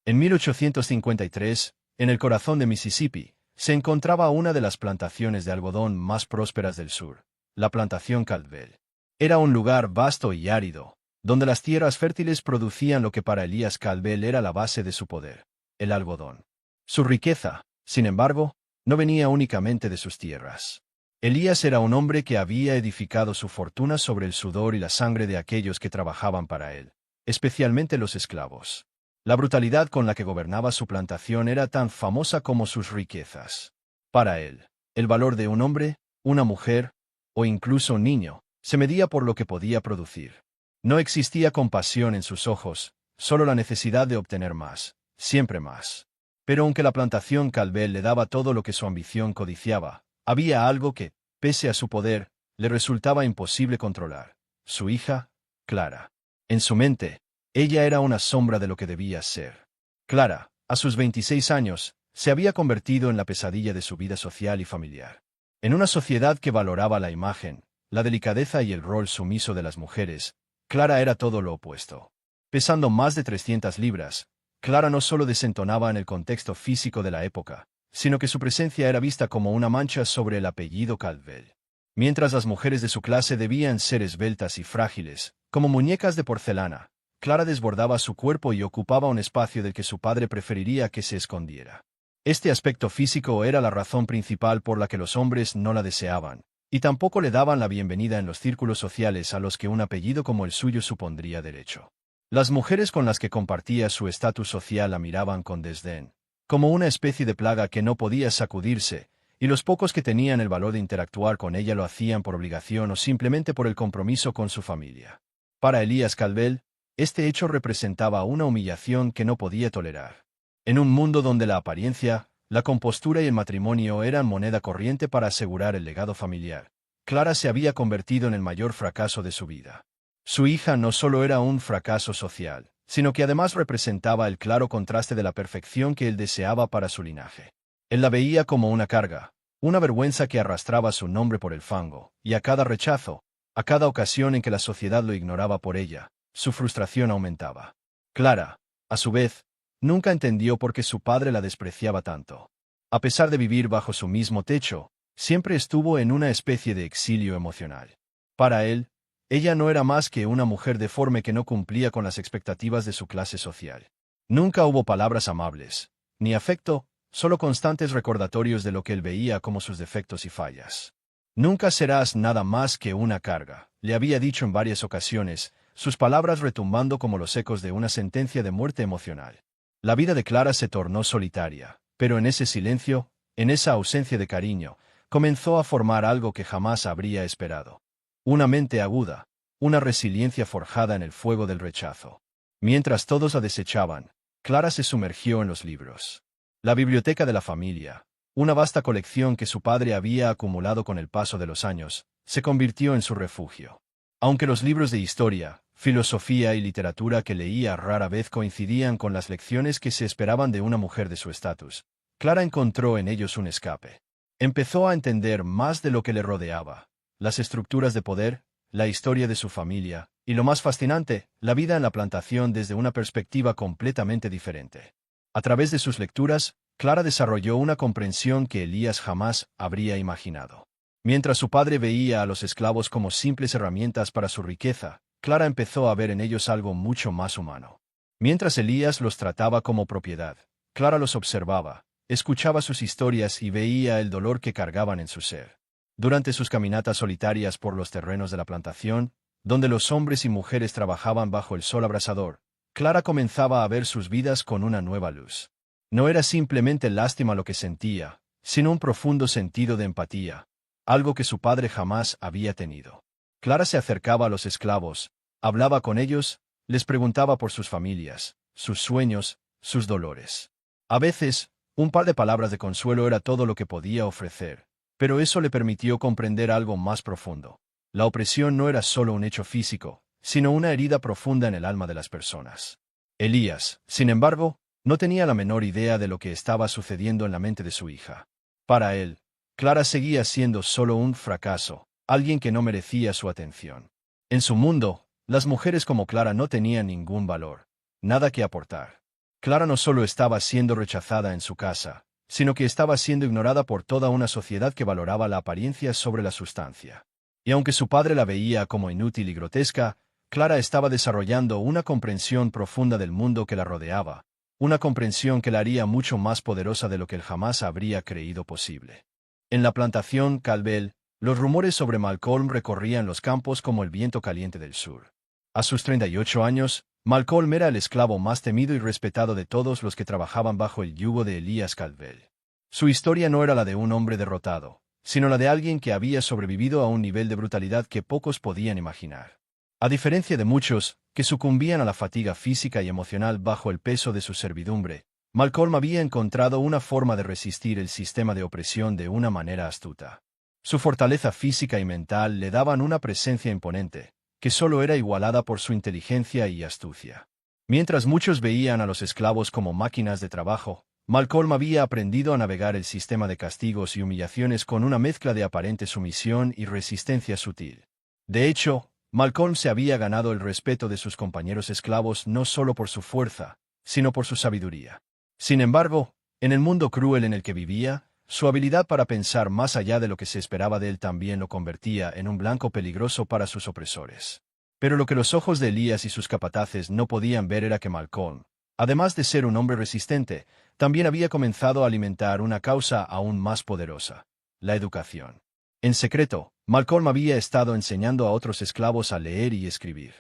En 1853, en el corazón de Mississippi, se encontraba una de las plantaciones de algodón más prósperas del sur, la plantación Caldwell. Era un lugar vasto y árido, donde las tierras fértiles producían lo que para Elías Caldwell era la base de su poder, el algodón. Su riqueza, sin embargo, no venía únicamente de sus tierras. Elías era un hombre que había edificado su fortuna sobre el sudor y la sangre de aquellos que trabajaban para él, especialmente los esclavos. La brutalidad con la que gobernaba su plantación era tan famosa como sus riquezas. Para él, el valor de un hombre, una mujer, o incluso un niño, se medía por lo que podía producir. No existía compasión en sus ojos, solo la necesidad de obtener más, siempre más. Pero aunque la plantación Caldwell le daba todo lo que su ambición codiciaba, había algo que, pese a su poder, le resultaba imposible controlar: su hija, Clara. En su mente, ella era una sombra de lo que debía ser. Clara, a sus 26 años, se había convertido en la pesadilla de su vida social y familiar. En una sociedad que valoraba la imagen, la delicadeza y el rol sumiso de las mujeres, Clara era todo lo opuesto. Pesando más de 300 libras, Clara no solo desentonaba en el contexto físico de la época, sino que su presencia era vista como una mancha sobre el apellido Caldwell. Mientras las mujeres de su clase debían ser esbeltas y frágiles, como muñecas de porcelana, Clara desbordaba su cuerpo y ocupaba un espacio del que su padre preferiría que se escondiera. Este aspecto físico era la razón principal por la que los hombres no la deseaban, y tampoco le daban la bienvenida en los círculos sociales a los que un apellido como el suyo supondría derecho. Las mujeres con las que compartía su estatus social la miraban con desdén, como una especie de plaga que no podía sacudirse, y los pocos que tenían el valor de interactuar con ella lo hacían por obligación o simplemente por el compromiso con su familia. Para Elías Caldwell, este hecho representaba una humillación que no podía tolerar. En un mundo donde la apariencia, la compostura y el matrimonio eran moneda corriente para asegurar el legado familiar, Clara se había convertido en el mayor fracaso de su vida. Su hija no solo era un fracaso social, sino que además representaba el claro contraste de la perfección que él deseaba para su linaje. Él la veía como una carga, una vergüenza que arrastraba su nombre por el fango, y a cada rechazo, a cada ocasión en que la sociedad lo ignoraba por ella, su frustración aumentaba. Clara, a su vez, nunca entendió por qué su padre la despreciaba tanto. A pesar de vivir bajo su mismo techo, siempre estuvo en una especie de exilio emocional. Para él, ella no era más que una mujer deforme que no cumplía con las expectativas de su clase social. Nunca hubo palabras amables, ni afecto, solo constantes recordatorios de lo que él veía como sus defectos y fallas. Nunca serás nada más que una carga, le había dicho en varias ocasiones, sus palabras retumbando como los ecos de una sentencia de muerte emocional. La vida de Clara se tornó solitaria, pero en ese silencio, en esa ausencia de cariño, comenzó a formar algo que jamás habría esperado. Una mente aguda, una resiliencia forjada en el fuego del rechazo. Mientras todos la desechaban, Clara se sumergió en los libros. La biblioteca de la familia, una vasta colección que su padre había acumulado con el paso de los años, se convirtió en su refugio. Aunque los libros de historia, filosofía y literatura que leía rara vez coincidían con las lecciones que se esperaban de una mujer de su estatus, Clara encontró en ellos un escape. Empezó a entender más de lo que le rodeaba, las estructuras de poder, la historia de su familia, y lo más fascinante, la vida en la plantación desde una perspectiva completamente diferente. A través de sus lecturas, Clara desarrolló una comprensión que Elías jamás habría imaginado. Mientras su padre veía a los esclavos como simples herramientas para su riqueza, Clara empezó a ver en ellos algo mucho más humano. Mientras Elías los trataba como propiedad, Clara los observaba, escuchaba sus historias y veía el dolor que cargaban en su ser. Durante sus caminatas solitarias por los terrenos de la plantación, donde los hombres y mujeres trabajaban bajo el sol abrasador, Clara comenzaba a ver sus vidas con una nueva luz. No era simplemente lástima lo que sentía, sino un profundo sentido de empatía, algo que su padre jamás había tenido. Clara se acercaba a los esclavos, hablaba con ellos, les preguntaba por sus familias, sus sueños, sus dolores. A veces, un par de palabras de consuelo era todo lo que podía ofrecer, pero eso le permitió comprender algo más profundo. La opresión no era solo un hecho físico, sino una herida profunda en el alma de las personas. Elías, sin embargo, no tenía la menor idea de lo que estaba sucediendo en la mente de su hija. Para él, Clara seguía siendo solo un fracaso, alguien que no merecía su atención. En su mundo, las mujeres como Clara no tenían ningún valor, nada que aportar. Clara no solo estaba siendo rechazada en su casa, sino que estaba siendo ignorada por toda una sociedad que valoraba la apariencia sobre la sustancia. Y aunque su padre la veía como inútil y grotesca, Clara estaba desarrollando una comprensión profunda del mundo que la rodeaba, una comprensión que la haría mucho más poderosa de lo que él jamás habría creído posible. En la plantación Calvel, los rumores sobre Malcolm recorrían los campos como el viento caliente del sur. A sus 38 años, Malcolm era el esclavo más temido y respetado de todos los que trabajaban bajo el yugo de Elías Calvel. Su historia no era la de un hombre derrotado, sino la de alguien que había sobrevivido a un nivel de brutalidad que pocos podían imaginar. A diferencia de muchos, que sucumbían a la fatiga física y emocional bajo el peso de su servidumbre, Malcolm había encontrado una forma de resistir el sistema de opresión de una manera astuta. Su fortaleza física y mental le daban una presencia imponente, que solo era igualada por su inteligencia y astucia. Mientras muchos veían a los esclavos como máquinas de trabajo, Malcolm había aprendido a navegar el sistema de castigos y humillaciones con una mezcla de aparente sumisión y resistencia sutil. De hecho, Malcolm se había ganado el respeto de sus compañeros esclavos no solo por su fuerza, sino por su sabiduría. Sin embargo, en el mundo cruel en el que vivía, su habilidad para pensar más allá de lo que se esperaba de él también lo convertía en un blanco peligroso para sus opresores. Pero lo que los ojos de Elías y sus capataces no podían ver era que Malcolm, además de ser un hombre resistente, también había comenzado a alimentar una causa aún más poderosa: la educación. En secreto, Malcolm había estado enseñando a otros esclavos a leer y escribir.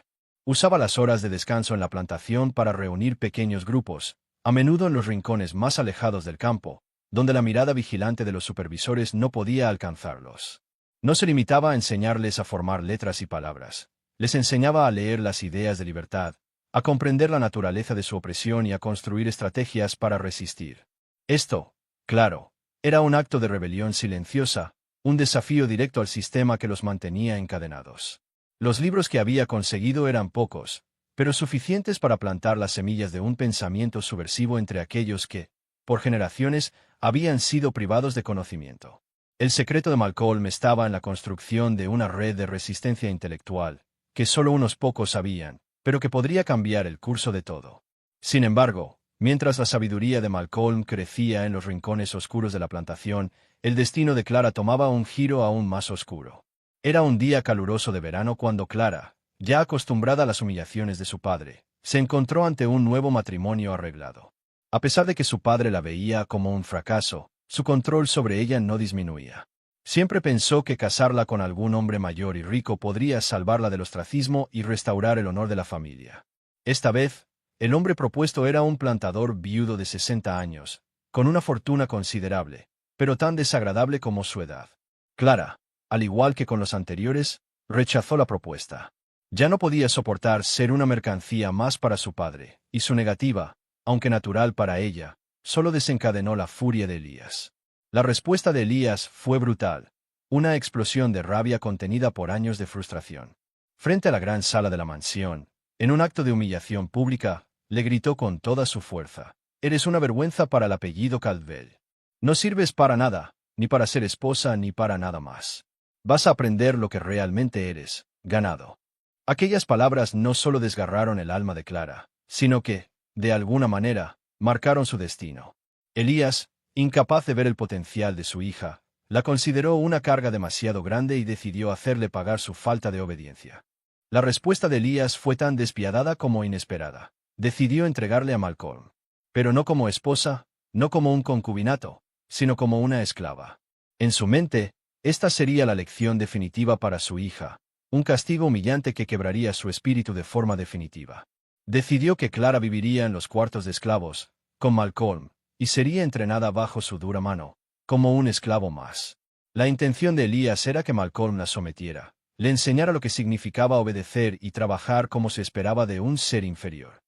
Usaba las horas de descanso en la plantación para reunir pequeños grupos, a menudo en los rincones más alejados del campo, donde la mirada vigilante de los supervisores no podía alcanzarlos. No se limitaba a enseñarles a formar letras y palabras. Les enseñaba a leer las ideas de libertad, a comprender la naturaleza de su opresión y a construir estrategias para resistir. Esto, claro, era un acto de rebelión silenciosa, un desafío directo al sistema que los mantenía encadenados. Los libros que había conseguido eran pocos, pero suficientes para plantar las semillas de un pensamiento subversivo entre aquellos que, por generaciones, habían sido privados de conocimiento. El secreto de Malcolm estaba en la construcción de una red de resistencia intelectual, que solo unos pocos sabían, pero que podría cambiar el curso de todo. Sin embargo, mientras la sabiduría de Malcolm crecía en los rincones oscuros de la plantación, el destino de Clara tomaba un giro aún más oscuro. Era un día caluroso de verano cuando Clara, ya acostumbrada a las humillaciones de su padre, se encontró ante un nuevo matrimonio arreglado. A pesar de que su padre la veía como un fracaso, su control sobre ella no disminuía. Siempre pensó que casarla con algún hombre mayor y rico podría salvarla del ostracismo y restaurar el honor de la familia. Esta vez, el hombre propuesto era un plantador viudo de 60 años, con una fortuna considerable, pero tan desagradable como su edad. Clara, al igual que con los anteriores, rechazó la propuesta. Ya no podía soportar ser una mercancía más para su padre, y su negativa, aunque natural para ella, solo desencadenó la furia de Elías. La respuesta de Elías fue brutal, una explosión de rabia contenida por años de frustración. Frente a la gran sala de la mansión, en un acto de humillación pública, le gritó con toda su fuerza: «Eres una vergüenza para el apellido Caldwell. No sirves para nada, ni para ser esposa ni para nada más. Vas a aprender lo que realmente eres, ganado». Aquellas palabras no solo desgarraron el alma de Clara, sino que, de alguna manera, marcaron su destino. Elías, incapaz de ver el potencial de su hija, la consideró una carga demasiado grande y decidió hacerle pagar su falta de obediencia. La respuesta de Elías fue tan despiadada como inesperada. Decidió entregarle a Malcolm. Pero no como esposa, no como un concubinato, sino como una esclava. En su mente, esta sería la lección definitiva para su hija, un castigo humillante que quebraría su espíritu de forma definitiva. Decidió que Clara viviría en los cuartos de esclavos, con Malcolm, y sería entrenada bajo su dura mano, como un esclavo más. La intención de Elías era que Malcolm la sometiera, le enseñara lo que significaba obedecer y trabajar como se esperaba de un ser inferior.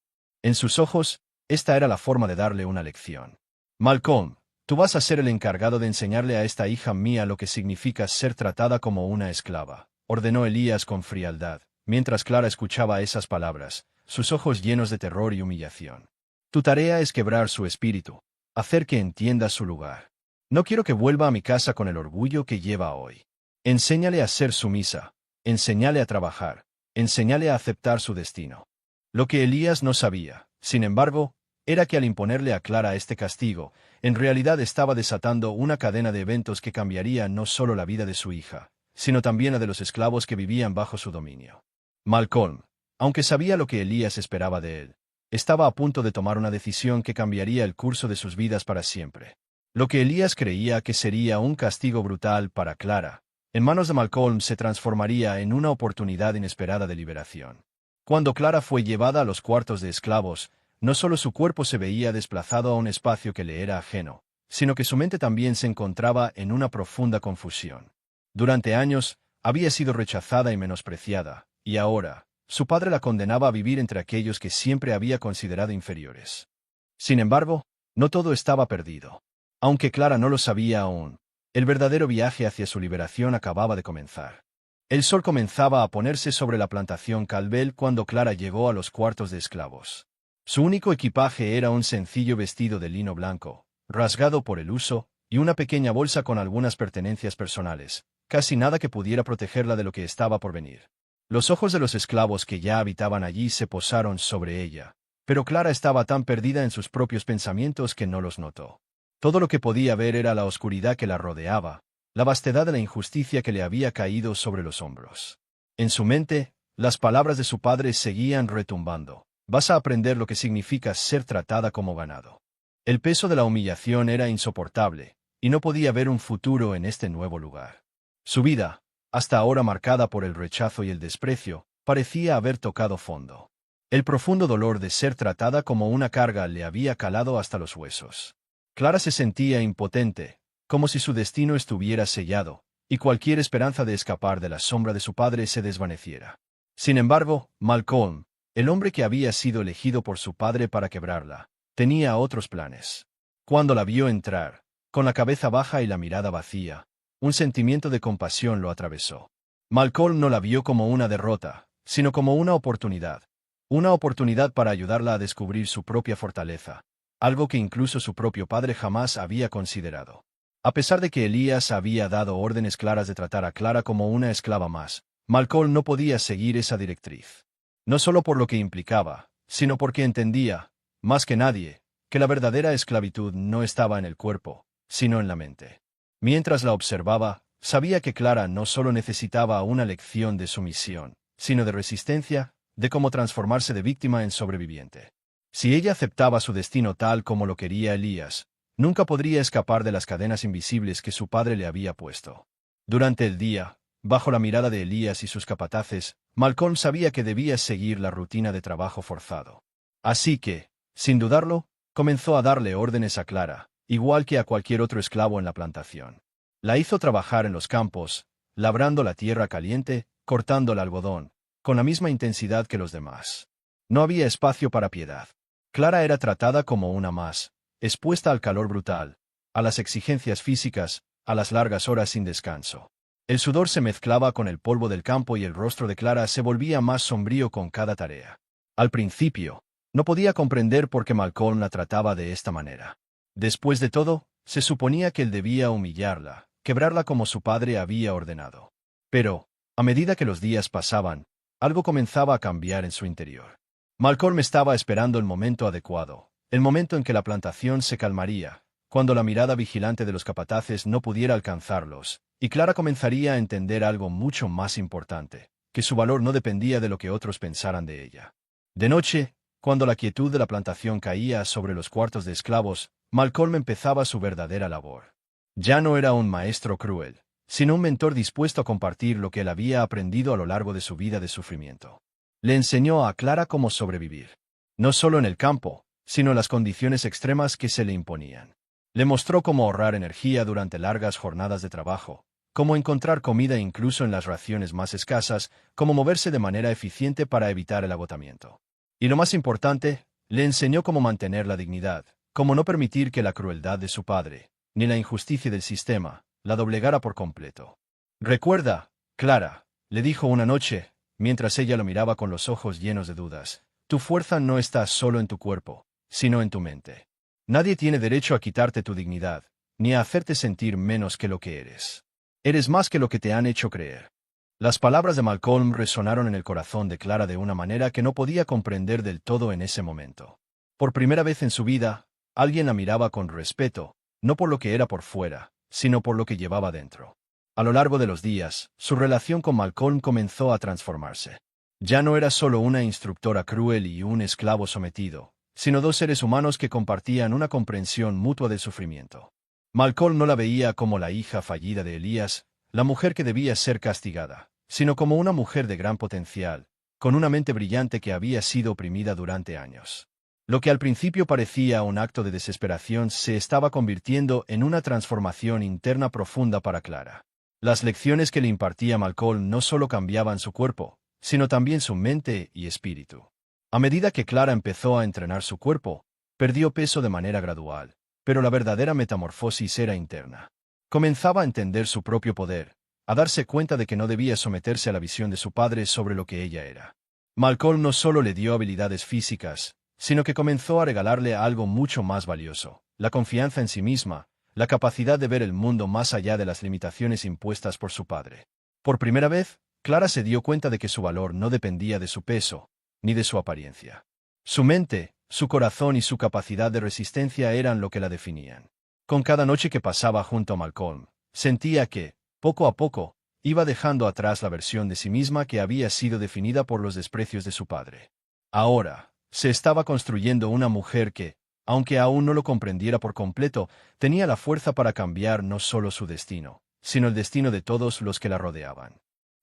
En sus ojos, esta era la forma de darle una lección. «Malcolm, tú vas a ser el encargado de enseñarle a esta hija mía lo que significa ser tratada como una esclava», ordenó Elías con frialdad, mientras Clara escuchaba esas palabras, sus ojos llenos de terror y humillación. «Tu tarea es quebrar su espíritu, hacer que entienda su lugar. No quiero que vuelva a mi casa con el orgullo que lleva hoy. Enséñale a ser sumisa, enséñale a trabajar, enséñale a aceptar su destino». Lo que Elías no sabía, sin embargo, era que al imponerle a Clara este castigo, en realidad estaba desatando una cadena de eventos que cambiaría no solo la vida de su hija, sino también la de los esclavos que vivían bajo su dominio. Malcolm, aunque sabía lo que Elías esperaba de él, estaba a punto de tomar una decisión que cambiaría el curso de sus vidas para siempre. Lo que Elías creía que sería un castigo brutal para Clara, en manos de Malcolm se transformaría en una oportunidad inesperada de liberación. Cuando Clara fue llevada a los cuartos de esclavos, no solo su cuerpo se veía desplazado a un espacio que le era ajeno, sino que su mente también se encontraba en una profunda confusión. Durante años, había sido rechazada y menospreciada, y ahora, su padre la condenaba a vivir entre aquellos que siempre había considerado inferiores. Sin embargo, no todo estaba perdido. Aunque Clara no lo sabía aún, el verdadero viaje hacia su liberación acababa de comenzar. El sol comenzaba a ponerse sobre la plantación Calvel cuando Clara llegó a los cuartos de esclavos. Su único equipaje era un sencillo vestido de lino blanco, rasgado por el uso, y una pequeña bolsa con algunas pertenencias personales, casi nada que pudiera protegerla de lo que estaba por venir. Los ojos de los esclavos que ya habitaban allí se posaron sobre ella, pero Clara estaba tan perdida en sus propios pensamientos que no los notó. Todo lo que podía ver era la oscuridad que la rodeaba, la vastedad de la injusticia que le había caído sobre los hombros. En su mente, las palabras de su padre seguían retumbando. Vas a aprender lo que significa ser tratada como ganado. El peso de la humillación era insoportable, y no podía ver un futuro en este nuevo lugar. Su vida, hasta ahora marcada por el rechazo y el desprecio, parecía haber tocado fondo. El profundo dolor de ser tratada como una carga le había calado hasta los huesos. Clara se sentía impotente, como si su destino estuviera sellado, y cualquier esperanza de escapar de la sombra de su padre se desvaneciera. Sin embargo, Malcolm, el hombre que había sido elegido por su padre para quebrarla, tenía otros planes. Cuando la vio entrar, con la cabeza baja y la mirada vacía, un sentimiento de compasión lo atravesó. Malcolm no la vio como una derrota, sino como una oportunidad para ayudarla a descubrir su propia fortaleza, algo que incluso su propio padre jamás había considerado. A pesar de que Elías había dado órdenes claras de tratar a Clara como una esclava más, Malcolm no podía seguir esa directriz. No solo por lo que implicaba, sino porque entendía, más que nadie, que la verdadera esclavitud no estaba en el cuerpo, sino en la mente. Mientras la observaba, sabía que Clara no solo necesitaba una lección de sumisión, sino de resistencia, de cómo transformarse de víctima en sobreviviente. Si ella aceptaba su destino tal como lo quería Elías, nunca podría escapar de las cadenas invisibles que su padre le había puesto. Durante el día, bajo la mirada de Elías y sus capataces, Malcolm sabía que debía seguir la rutina de trabajo forzado. Así que, sin dudarlo, comenzó a darle órdenes a Clara, igual que a cualquier otro esclavo en la plantación. La hizo trabajar en los campos, labrando la tierra caliente, cortando el algodón, con la misma intensidad que los demás. No había espacio para piedad. Clara era tratada como una más, expuesta al calor brutal, a las exigencias físicas, a las largas horas sin descanso. El sudor se mezclaba con el polvo del campo y el rostro de Clara se volvía más sombrío con cada tarea. Al principio, no podía comprender por qué Malcolm la trataba de esta manera. Después de todo, se suponía que él debía humillarla, quebrarla como su padre había ordenado. Pero, a medida que los días pasaban, algo comenzaba a cambiar en su interior. Malcolm estaba esperando el momento adecuado, el momento en que la plantación se calmaría, cuando la mirada vigilante de los capataces no pudiera alcanzarlos, y Clara comenzaría a entender algo mucho más importante, que su valor no dependía de lo que otros pensaran de ella. De noche, cuando la quietud de la plantación caía sobre los cuartos de esclavos, Malcolm empezaba su verdadera labor. Ya no era un maestro cruel, sino un mentor dispuesto a compartir lo que él había aprendido a lo largo de su vida de sufrimiento. Le enseñó a Clara cómo sobrevivir, no solo en el campo, sino en las condiciones extremas que se le imponían. Le mostró cómo ahorrar energía durante largas jornadas de trabajo, cómo encontrar comida incluso en las raciones más escasas, cómo moverse de manera eficiente para evitar el agotamiento. Y lo más importante, le enseñó cómo mantener la dignidad, cómo no permitir que la crueldad de su padre, ni la injusticia del sistema, la doblegara por completo. «Recuerda, Clara», le dijo una noche, mientras ella lo miraba con los ojos llenos de dudas, «tu fuerza no está solo en tu cuerpo, sino en tu mente. Nadie tiene derecho a quitarte tu dignidad, ni a hacerte sentir menos que lo que eres. Eres más que lo que te han hecho creer». Las palabras de Malcolm resonaron en el corazón de Clara de una manera que no podía comprender del todo en ese momento. Por primera vez en su vida, alguien la miraba con respeto, no por lo que era por fuera, sino por lo que llevaba dentro. A lo largo de los días, su relación con Malcolm comenzó a transformarse. Ya no era solo una instructora cruel y un esclavo sometido, sino dos seres humanos que compartían una comprensión mutua del sufrimiento. Malcolm no la veía como la hija fallida de Elías, la mujer que debía ser castigada, sino como una mujer de gran potencial, con una mente brillante que había sido oprimida durante años. Lo que al principio parecía un acto de desesperación se estaba convirtiendo en una transformación interna profunda para Clara. Las lecciones que le impartía Malcolm no solo cambiaban su cuerpo, sino también su mente y espíritu. A medida que Clara empezó a entrenar su cuerpo, perdió peso de manera gradual, pero la verdadera metamorfosis era interna. Comenzaba a entender su propio poder, a darse cuenta de que no debía someterse a la visión de su padre sobre lo que ella era. Malcolm no solo le dio habilidades físicas, sino que comenzó a regalarle algo mucho más valioso, la confianza en sí misma, la capacidad de ver el mundo más allá de las limitaciones impuestas por su padre. Por primera vez, Clara se dio cuenta de que su valor no dependía de su peso, ni de su apariencia. Su mente, su corazón y su capacidad de resistencia eran lo que la definían. Con cada noche que pasaba junto a Malcolm, sentía que, poco a poco, iba dejando atrás la versión de sí misma que había sido definida por los desprecios de su padre. Ahora, se estaba construyendo una mujer que, aunque aún no lo comprendiera por completo, tenía la fuerza para cambiar no solo su destino, sino el destino de todos los que la rodeaban.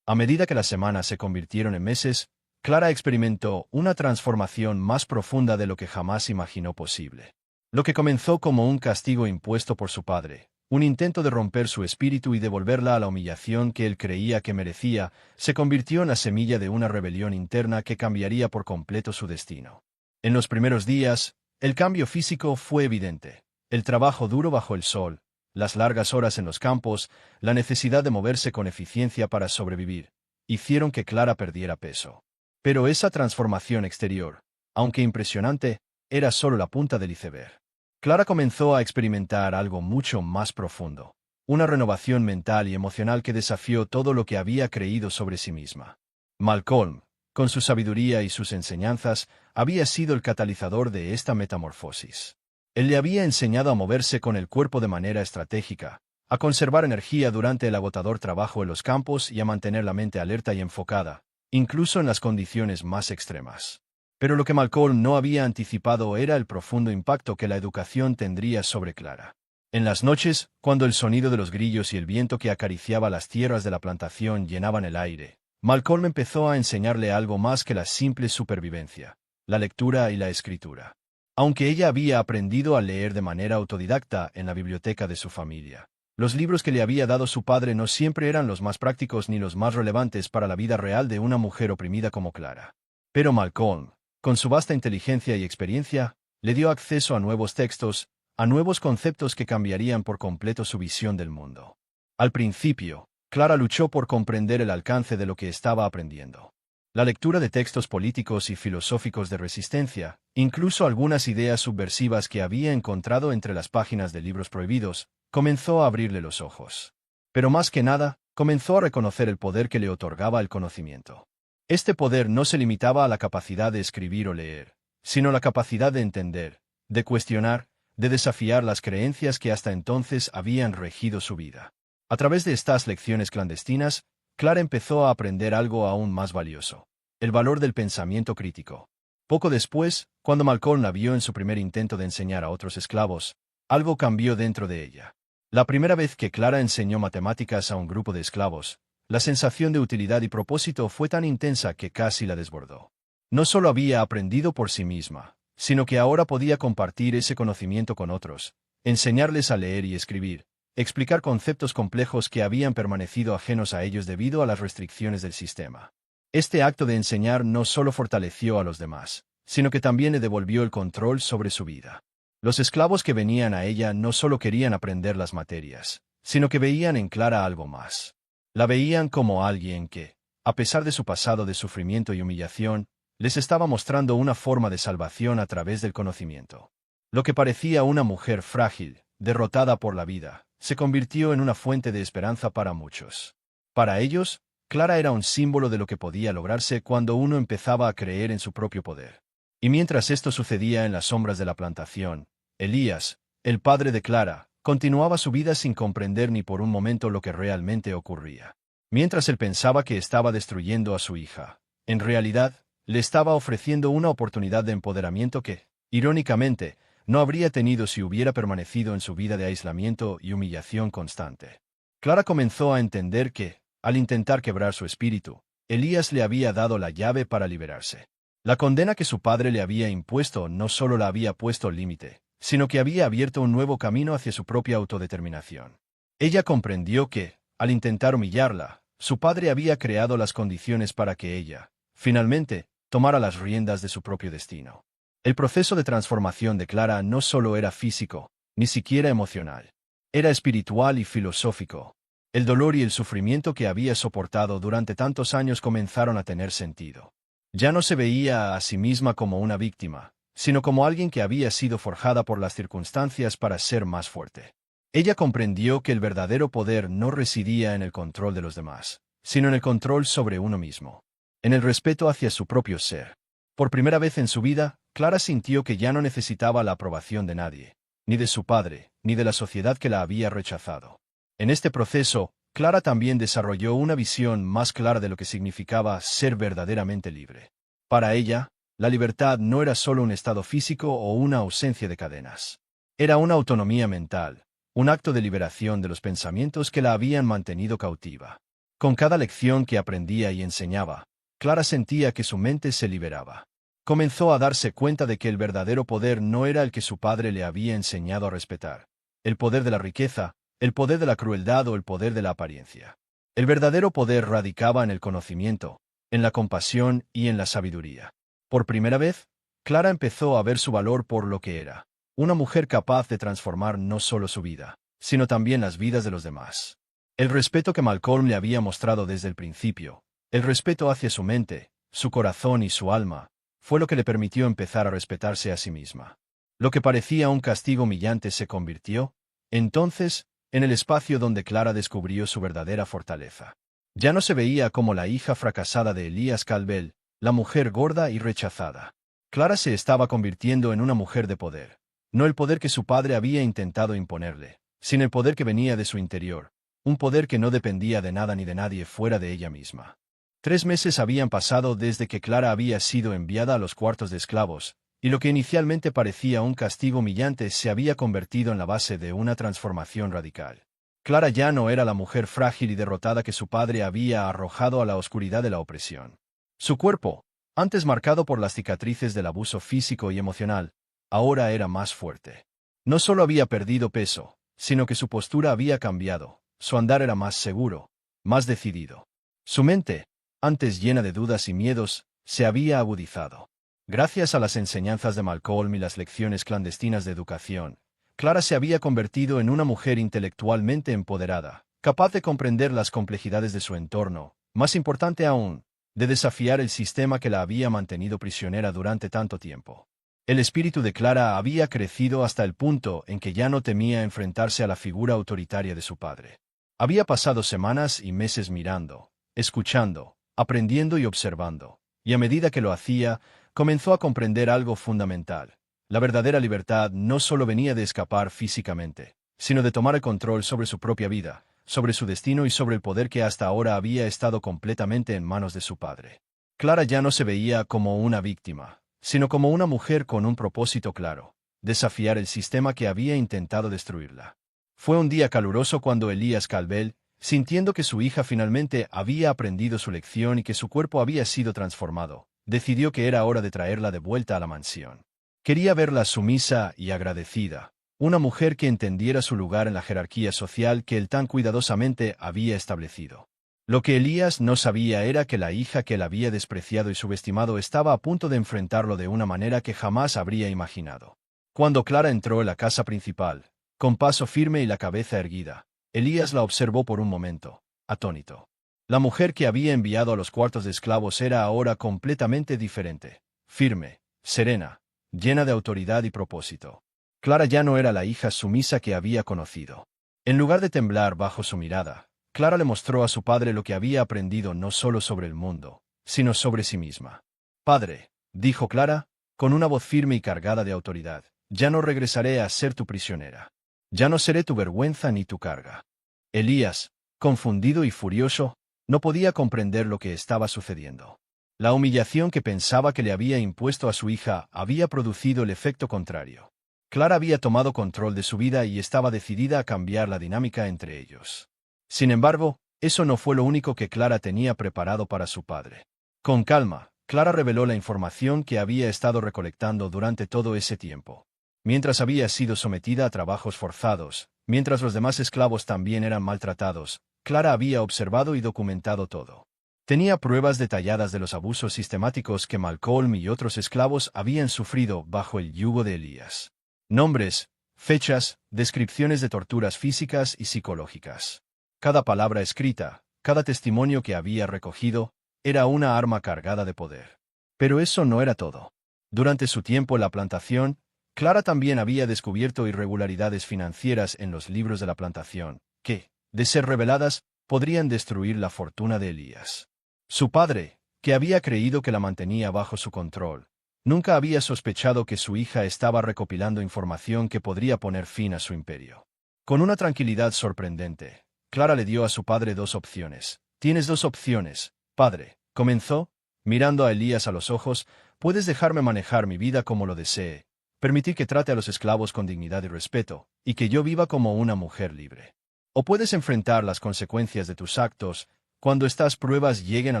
A medida que las semanas se convirtieron en meses, Clara experimentó una transformación más profunda de lo que jamás imaginó posible. Lo que comenzó como un castigo impuesto por su padre, un intento de romper su espíritu y devolverla a la humillación que él creía que merecía, se convirtió en la semilla de una rebelión interna que cambiaría por completo su destino. En los primeros días, el cambio físico fue evidente. El trabajo duro bajo el sol, las largas horas en los campos, la necesidad de moverse con eficiencia para sobrevivir, hicieron que Clara perdiera peso. Pero esa transformación exterior, aunque impresionante, era solo la punta del iceberg. Clara comenzó a experimentar algo mucho más profundo, una renovación mental y emocional que desafió todo lo que había creído sobre sí misma. Malcolm, con su sabiduría y sus enseñanzas, había sido el catalizador de esta metamorfosis. Él le había enseñado a moverse con el cuerpo de manera estratégica, a conservar energía durante el agotador trabajo en los campos y a mantener la mente alerta y enfocada, incluso en las condiciones más extremas. Pero lo que Malcolm no había anticipado era el profundo impacto que la educación tendría sobre Clara. En las noches, cuando el sonido de los grillos y el viento que acariciaba las tierras de la plantación llenaban el aire, Malcolm empezó a enseñarle algo más que la simple supervivencia, la lectura y la escritura. Aunque ella había aprendido a leer de manera autodidacta en la biblioteca de su familia, los libros que le había dado su padre no siempre eran los más prácticos ni los más relevantes para la vida real de una mujer oprimida como Clara. Pero Malcolm, con su vasta inteligencia y experiencia, le dio acceso a nuevos textos, a nuevos conceptos que cambiarían por completo su visión del mundo. Al principio, Clara luchó por comprender el alcance de lo que estaba aprendiendo. La lectura de textos políticos y filosóficos de resistencia, incluso algunas ideas subversivas que había encontrado entre las páginas de libros prohibidos, comenzó a abrirle los ojos. Pero más que nada, comenzó a reconocer el poder que le otorgaba el conocimiento. Este poder no se limitaba a la capacidad de escribir o leer, sino la capacidad de entender, de cuestionar, de desafiar las creencias que hasta entonces habían regido su vida. A través de estas lecciones clandestinas, Clara empezó a aprender algo aún más valioso: el valor del pensamiento crítico. Poco después, cuando Malcolm la vio en su primer intento de enseñar a otros esclavos, algo cambió dentro de ella. La primera vez que Clara enseñó matemáticas a un grupo de esclavos, la sensación de utilidad y propósito fue tan intensa que casi la desbordó. No solo había aprendido por sí misma, sino que ahora podía compartir ese conocimiento con otros, enseñarles a leer y escribir, explicar conceptos complejos que habían permanecido ajenos a ellos debido a las restricciones del sistema. Este acto de enseñar no solo fortaleció a los demás, sino que también le devolvió el control sobre su vida. Los esclavos que venían a ella no solo querían aprender las materias, sino que veían en Clara algo más. La veían como alguien que, a pesar de su pasado de sufrimiento y humillación, les estaba mostrando una forma de salvación a través del conocimiento. Lo que parecía una mujer frágil, derrotada por la vida, se convirtió en una fuente de esperanza para muchos. Para ellos, Clara era un símbolo de lo que podía lograrse cuando uno empezaba a creer en su propio poder. Y mientras esto sucedía en las sombras de la plantación, Elías, el padre de Clara, continuaba su vida sin comprender ni por un momento lo que realmente ocurría. Mientras él pensaba que estaba destruyendo a su hija, en realidad, le estaba ofreciendo una oportunidad de empoderamiento que, irónicamente, no habría tenido si hubiera permanecido en su vida de aislamiento y humillación constante. Clara comenzó a entender que, al intentar quebrar su espíritu, Elías le había dado la llave para liberarse. La condena que su padre le había impuesto no solo la había puesto al límite, sino que había abierto un nuevo camino hacia su propia autodeterminación. Ella comprendió que, al intentar humillarla, su padre había creado las condiciones para que ella, finalmente, tomara las riendas de su propio destino. El proceso de transformación de Clara no solo era físico, ni siquiera emocional. Era espiritual y filosófico. El dolor y el sufrimiento que había soportado durante tantos años comenzaron a tener sentido. Ya no se veía a sí misma como una víctima, sino como alguien que había sido forjada por las circunstancias para ser más fuerte. Ella comprendió que el verdadero poder no residía en el control de los demás, sino en el control sobre uno mismo, en el respeto hacia su propio ser. Por primera vez en su vida, Clara sintió que ya no necesitaba la aprobación de nadie, ni de su padre, ni de la sociedad que la había rechazado. En este proceso, Clara también desarrolló una visión más clara de lo que significaba ser verdaderamente libre. Para ella, la libertad no era solo un estado físico o una ausencia de cadenas. Era una autonomía mental, un acto de liberación de los pensamientos que la habían mantenido cautiva. Con cada lección que aprendía y enseñaba, Clara sentía que su mente se liberaba. Comenzó a darse cuenta de que el verdadero poder no era el que su padre le había enseñado a respetar. El poder de la riqueza, el poder de la crueldad o el poder de la apariencia. El verdadero poder radicaba en el conocimiento, en la compasión y en la sabiduría. Por primera vez, Clara empezó a ver su valor por lo que era, una mujer capaz de transformar no solo su vida, sino también las vidas de los demás. El respeto que Malcolm le había mostrado desde el principio, el respeto hacia su mente, su corazón y su alma, fue lo que le permitió empezar a respetarse a sí misma. Lo que parecía un castigo humillante se convirtió, entonces, en el espacio donde Clara descubrió su verdadera fortaleza. Ya no se veía como la hija fracasada de Elías Calvel, la mujer gorda y rechazada. Clara se estaba convirtiendo en una mujer de poder. No el poder que su padre había intentado imponerle, sino el poder que venía de su interior, un poder que no dependía de nada ni de nadie fuera de ella misma. 3 meses habían pasado desde que Clara había sido enviada a los cuartos de esclavos, y lo que inicialmente parecía un castigo humillante se había convertido en la base de una transformación radical. Clara ya no era la mujer frágil y derrotada que su padre había arrojado a la oscuridad de la opresión. Su cuerpo, antes marcado por las cicatrices del abuso físico y emocional, ahora era más fuerte. No solo había perdido peso, sino que su postura había cambiado, su andar era más seguro, más decidido. Su mente, antes llena de dudas y miedos, se había agudizado. Gracias a las enseñanzas de Malcolm y las lecciones clandestinas de educación, Clara se había convertido en una mujer intelectualmente empoderada, capaz de comprender las complejidades de su entorno, más importante aún, de desafiar el sistema que la había mantenido prisionera durante tanto tiempo. El espíritu de Clara había crecido hasta el punto en que ya no temía enfrentarse a la figura autoritaria de su padre. Había pasado semanas y meses mirando, escuchando, aprendiendo y observando, y a medida que lo hacía, comenzó a comprender algo fundamental. La verdadera libertad no solo venía de escapar físicamente, sino de tomar el control sobre su propia vida, sobre su destino y sobre el poder que hasta ahora había estado completamente en manos de su padre. Clara ya no se veía como una víctima, sino como una mujer con un propósito claro: desafiar el sistema que había intentado destruirla. Fue un día caluroso cuando Elías Calvel, sintiendo que su hija finalmente había aprendido su lección y que su cuerpo había sido transformado, decidió que era hora de traerla de vuelta a la mansión. Quería verla sumisa y agradecida, una mujer que entendiera su lugar en la jerarquía social que él tan cuidadosamente había establecido. Lo que Elías no sabía era que la hija que él había despreciado y subestimado estaba a punto de enfrentarlo de una manera que jamás habría imaginado. Cuando Clara entró en la casa principal, con paso firme y la cabeza erguida, Elías la observó por un momento, atónito. La mujer que había enviado a los cuartos de esclavos era ahora completamente diferente, firme, serena, llena de autoridad y propósito. Clara ya no era la hija sumisa que había conocido. En lugar de temblar bajo su mirada, Clara le mostró a su padre lo que había aprendido no solo sobre el mundo, sino sobre sí misma. «Padre», dijo Clara, con una voz firme y cargada de autoridad: «Ya no regresaré a ser tu prisionera. Ya no seré tu vergüenza ni tu carga». Elías, confundido y furioso, no podía comprender lo que estaba sucediendo. La humillación que pensaba que le había impuesto a su hija había producido el efecto contrario. Clara había tomado control de su vida y estaba decidida a cambiar la dinámica entre ellos. Sin embargo, eso no fue lo único que Clara tenía preparado para su padre. Con calma, Clara reveló la información que había estado recolectando durante todo ese tiempo. Mientras había sido sometida a trabajos forzados, mientras los demás esclavos también eran maltratados, Clara había observado y documentado todo. Tenía pruebas detalladas de los abusos sistemáticos que Malcolm y otros esclavos habían sufrido bajo el yugo de Elías. Nombres, fechas, descripciones de torturas físicas y psicológicas. Cada palabra escrita, cada testimonio que había recogido, era una arma cargada de poder. Pero eso no era todo. Durante su tiempo en la plantación, Clara también había descubierto irregularidades financieras en los libros de la plantación, que, de ser reveladas, podrían destruir la fortuna de Elías. Su padre, que había creído que la mantenía bajo su control, nunca había sospechado que su hija estaba recopilando información que podría poner fin a su imperio. Con una tranquilidad sorprendente, Clara le dio a su padre dos opciones. «Tienes dos opciones, padre», comenzó, mirando a Elías a los ojos. «Puedes dejarme manejar mi vida como lo desee, permitir que trate a los esclavos con dignidad y respeto, y que yo viva como una mujer libre. O puedes enfrentar las consecuencias de tus actos cuando estas pruebas lleguen a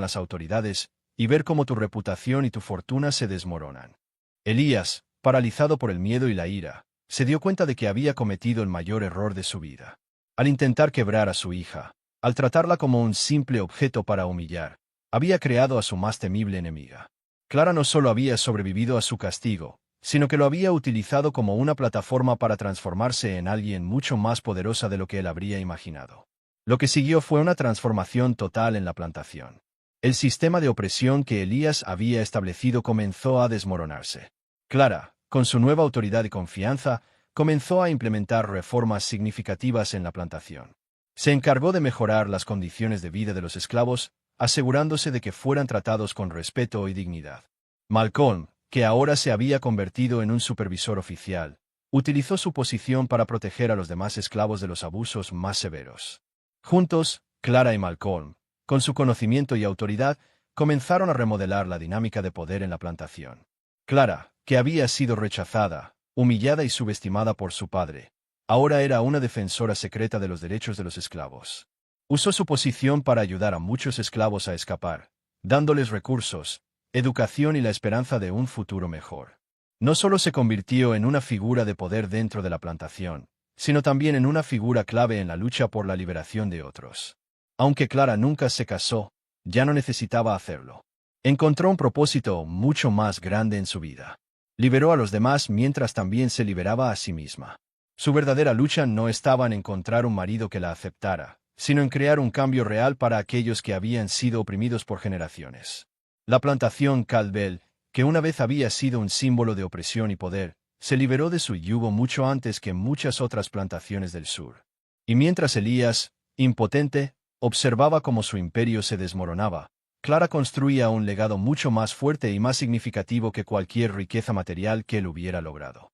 las autoridades y ver cómo tu reputación y tu fortuna se desmoronan». Elías, paralizado por el miedo y la ira, se dio cuenta de que había cometido el mayor error de su vida. Al intentar quebrar a su hija, al tratarla como un simple objeto para humillar, había creado a su más temible enemiga. Clara no solo había sobrevivido a su castigo, sino que lo había utilizado como una plataforma para transformarse en alguien mucho más poderosa de lo que él habría imaginado. Lo que siguió fue una transformación total en la plantación. El sistema de opresión que Elías había establecido comenzó a desmoronarse. Clara, con su nueva autoridad y confianza, comenzó a implementar reformas significativas en la plantación. Se encargó de mejorar las condiciones de vida de los esclavos, asegurándose de que fueran tratados con respeto y dignidad. Malcolm, que ahora se había convertido en un supervisor oficial, utilizó su posición para proteger a los demás esclavos de los abusos más severos. Juntos, Clara y Malcolm, con su conocimiento y autoridad, comenzaron a remodelar la dinámica de poder en la plantación. Clara, que había sido rechazada, humillada y subestimada por su padre, ahora era una defensora secreta de los derechos de los esclavos. Usó su posición para ayudar a muchos esclavos a escapar, dándoles recursos, educación y la esperanza de un futuro mejor. No solo se convirtió en una figura de poder dentro de la plantación, sino también en una figura clave en la lucha por la liberación de otros. Aunque Clara nunca se casó, ya no necesitaba hacerlo. Encontró un propósito mucho más grande en su vida. Liberó a los demás mientras también se liberaba a sí misma. Su verdadera lucha no estaba en encontrar un marido que la aceptara, sino en crear un cambio real para aquellos que habían sido oprimidos por generaciones. La plantación Caldwell, que una vez había sido un símbolo de opresión y poder, se liberó de su yugo mucho antes que muchas otras plantaciones del sur. Y mientras Elías, impotente, observaba cómo su imperio se desmoronaba, Clara construía un legado mucho más fuerte y más significativo que cualquier riqueza material que él hubiera logrado.